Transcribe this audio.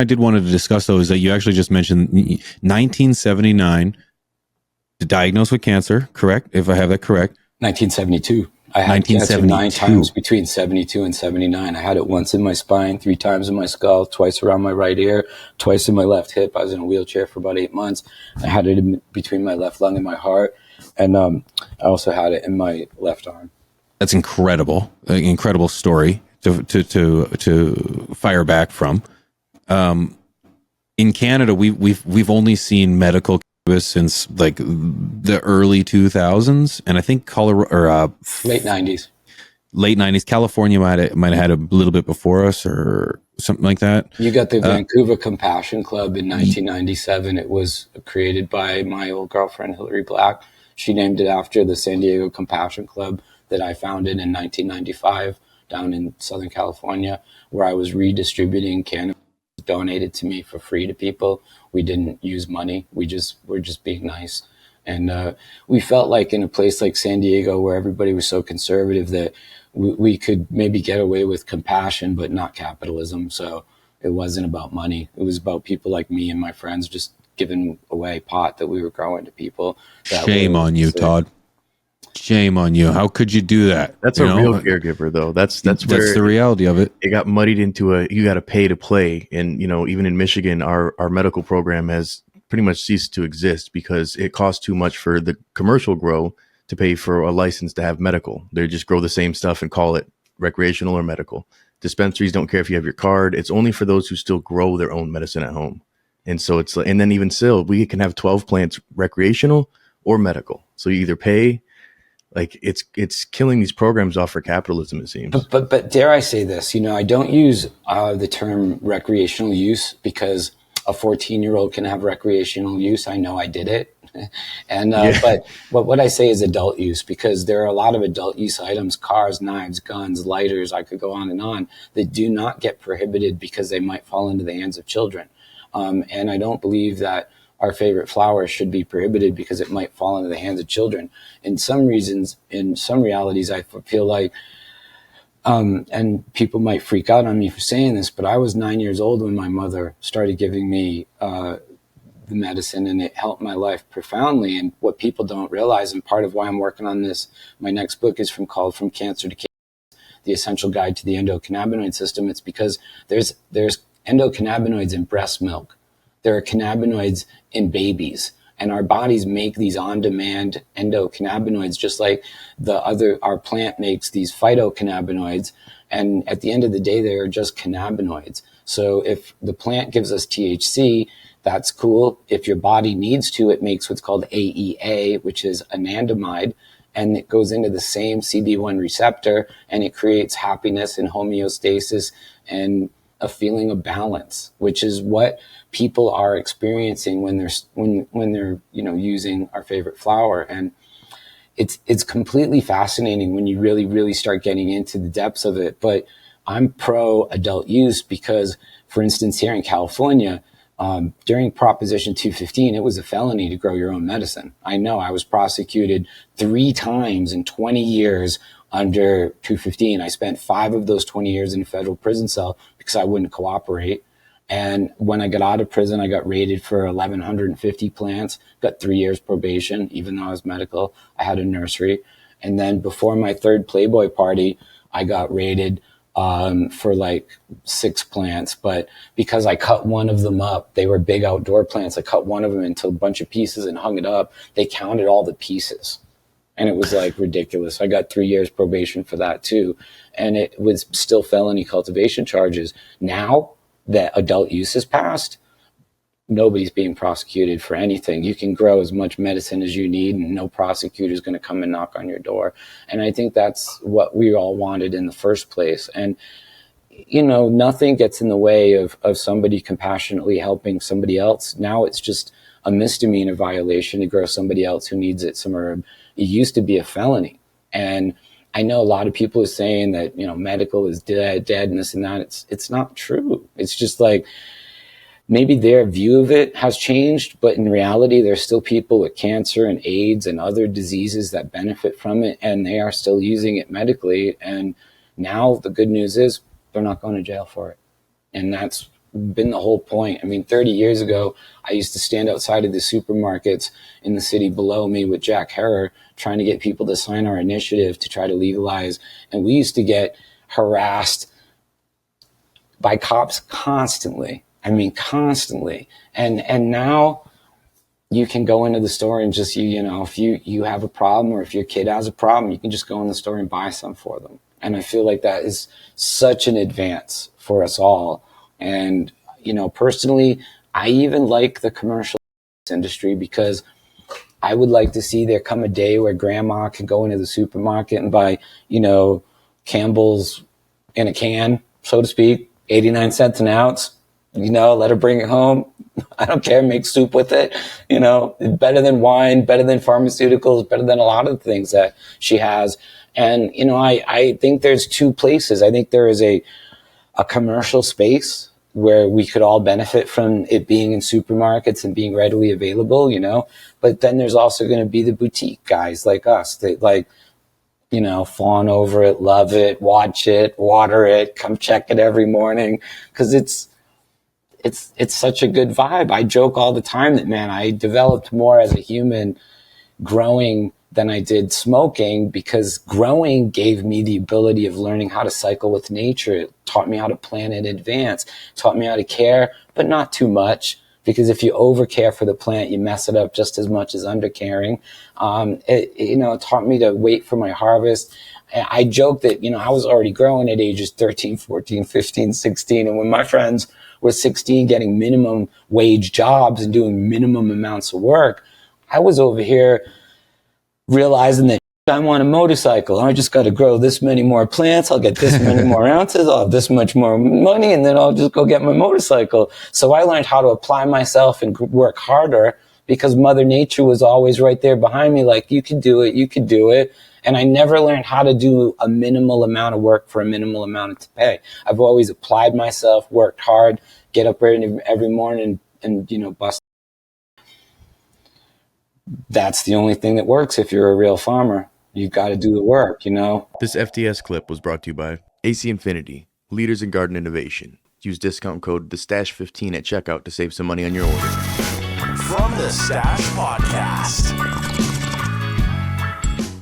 I did want to discuss, though, is that you actually just mentioned 1979 to diagnose with cancer, correct? If I have that correct. 1972. I had cancer 9 times between 72 and 79. I had it once in my spine, 3 times in my skull, twice around my right ear, twice in my left hip. I was in a wheelchair for about 8 months. I had it in between my left lung and my heart. And I also had it in my left arm. That's incredible. An incredible story to fire back from. In Canada, we've only seen medical cannabis since like the early 2000s, and I think late 90s. Late 90s. California might have had a little bit before us, or something like that. You got the Vancouver Compassion Club in 1997. It was created by my old girlfriend Hillary Black. She named it after the San Diego Compassion Club that I founded in 1995 down in Southern California, where I was redistributing cannabis donated to me for free to people. We didn't use money. We're just being nice. And we felt like in a place like San Diego, where everybody was so conservative, that we could maybe get away with compassion, but not capitalism. So it wasn't about money. It was about people like me and my friends just giving away pot that we were growing to people. Shame on you, Todd. Shame on you. How could you do that? That's a real caregiver, though. That's where the reality of it. It got muddied into you got to pay to play. And, even in Michigan, our medical program has pretty much ceased to exist because it costs too much for the commercial grow to pay for a license to have medical. They just grow the same stuff and call it recreational or medical. Dispensaries don't care if you have your card. It's only for those who still grow their own medicine at home. And so and then even still, we can have 12 plants recreational or medical. So you either pay. Like it's killing these programs off for capitalism, it seems. But dare I say this? I don't use the term recreational use because a 14-year-old can have recreational use. I know I did it, and but what I say is adult use, because there are a lot of adult use items: cars, knives, guns, lighters. I could go on and on, that do not get prohibited because they might fall into the hands of children. And I don't believe that our favorite flower should be prohibited because it might fall into the hands of children. In some realities, I feel like, and people might freak out on me for saying this, but I was 9 years old when my mother started giving me the medicine, and it helped my life profoundly. And what people don't realize, and part of why I'm working on this, my next book is called From Cancer to Cancer, The Essential Guide to the Endocannabinoid System. It's because there's endocannabinoids in breast milk. There are cannabinoids in babies, and our bodies make these on-demand endocannabinoids, just like our plant makes these phytocannabinoids. And at the end of the day, they are just cannabinoids. So if the plant gives us THC, that's cool. If your body needs to, it makes what's called AEA, which is anandamide, and it goes into the same CB1 receptor, and it creates happiness and homeostasis and a feeling of balance, which is what people are experiencing when they're using our favorite flower. And it's completely fascinating when you really, really start getting into the depths of it. But I'm pro adult use because, for instance, here in California, during Proposition 215, it was a felony to grow your own medicine. I know I was prosecuted 3 times in 20 years under 215. I spent 5 of those 20 years in a federal prison cell because I wouldn't cooperate. And when I got out of prison, I got raided for 1,150 plants, got 3 years probation, even though I was medical. I had a nursery. And then before my 3rd Playboy party, I got raided for like 6 plants. But because I cut one of them up, they were big outdoor plants. I cut one of them into a bunch of pieces and hung it up. They counted all the pieces. And it was like ridiculous. I got 3 years probation for that too. And it was still felony cultivation charges. Now that adult use is passed, nobody's being prosecuted for anything. You can grow as much medicine as you need, and no prosecutor is going to come and knock on your door. And I think that's what we all wanted in the first place. And, nothing gets in the way of somebody compassionately helping somebody else. Now it's just a misdemeanor violation to grow somebody else who needs it some herb. It used to be a felony. And I know a lot of people are saying that, medical is dead and this and that. It's not true. It's just like, maybe their view of it has changed, but in reality, there's still people with cancer and AIDS and other diseases that benefit from it, and they are still using it medically. And now the good news is they're not going to jail for it. And that's been the whole point. I mean, 30 years ago, I used to stand outside of the supermarkets in the city below me with Jack Herrer trying to get people to sign our initiative to try to legalize. And we used to get harassed by cops constantly. I mean, constantly. And now you can go into the store and just, you know, if you have a problem or if your kid has a problem, you can just go in the store and buy some for them. And I feel like that is such an advance for us all. And, you know, personally, I even like the commercial industry because I would like to see there come a day where grandma can go into the supermarket and buy, you know, Campbell's in a can, so to speak, 89 cents an ounce, you know, let her bring it home. I don't care, make soup with it, you know, better than wine, better than pharmaceuticals, better than a lot of the things that she has. And, you know, I think there's two places. I think there is a commercial space where we could all benefit from it being in supermarkets and being readily available, you know, but then there's also going to be the boutique guys like us that like, you know, fawn over it, love it, watch it, water it, come check it every morning. Cause it's such a good vibe. I joke all the time that, man, I developed more as a human growing than I did smoking because growing gave me the ability of learning how to cycle with nature. It taught me how to plan in advance, taught me how to care, but not too much. Because if you over care for the plant, you mess it up just as much as under caring. It taught me to wait for my harvest. I joke that, you know, I was already growing at ages 13, 14, 15, 16. And when my friends were 16 getting minimum wage jobs and doing minimum amounts of work, I was over here realizing that I want a motorcycle. I just got to grow this many more plants. I'll get this many more ounces. I'll have this much more money, and then I'll just go get my motorcycle. So I learned how to apply myself and work harder because Mother Nature was always right there behind me. Like, you could do it. You could do it. And I never learned how to do a minimal amount of work for a minimal amount of pay. I've always applied myself, worked hard, get up every morning and, you know, bust. That's the only thing that works if you're a real farmer. You've got to do the work, you know. This FTS clip was brought to you by AC Infinity, leaders in garden innovation. Use discount code TheStash15 at checkout to save some money on your order. From the Stash Podcast.